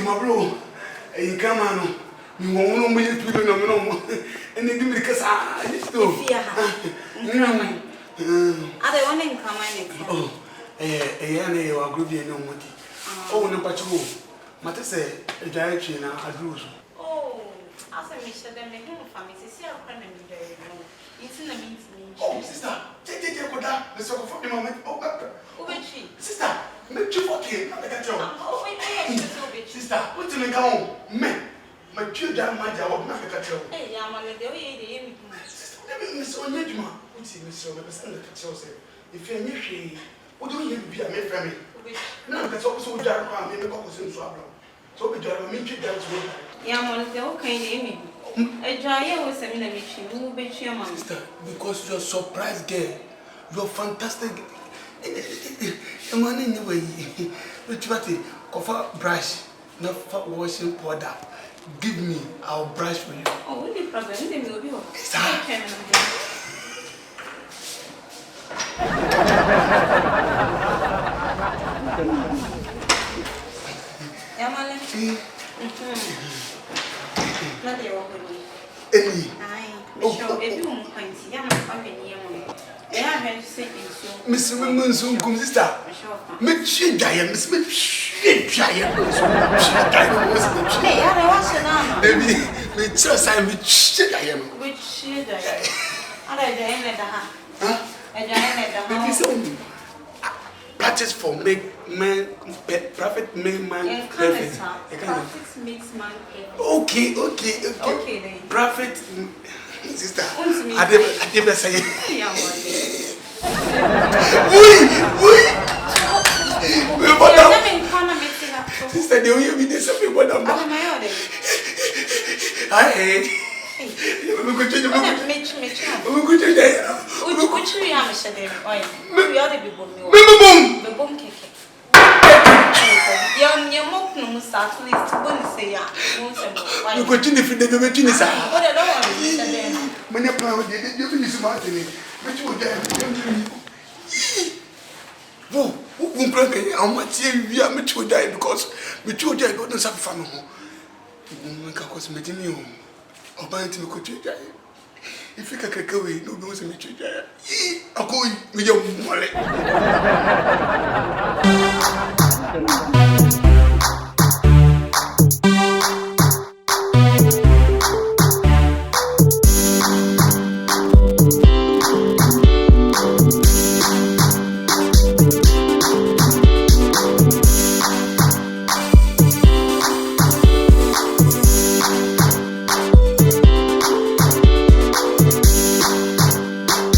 my bro. You come on. You won't be able to know. And they give me the cassa. I don't want to come in. Oh, a group you know what. Oh, no, but you Mata say a giant chain. I drew. Oh, as I wish that they may have a family. See, our friend and very long. It's in the meeting. Oh, sister, take it for that. Let's talk for a moment. Oh, Ubechi. sister, make you okay. Not like a job. Oh, wait, Sister, what do you make home? Men, my children, my job, not like a job. hey, I'm on the way. Sister, Miss Onyeduma, what's it, Miss Robinson, the Chelsea? If you're near she, what do you be a maid family? No, that's also Jack, maybe Cocos in Swablo. So we don't meet you that's what. Yeah, I'm okay. A giant was a minute, who bet your mother. Sister, because you're surprised girl. You're fantastic. The money in the way. Which what it cover brush, not for washing powder. Give me, I'll brush for you. Oh, really, problem? They will be Miss Women's Home, sister. Make she die, Miss She giant. Hey, I was an Maybe we trust I with shit I am. which she died. I died at the house. I died at Practice for make man profit make man perfect. Practice makes man perfect. Okay then. Profit sister. I never say sister, they will be the same people. If you can't go away, no one will meet you. I'll go with your wallet.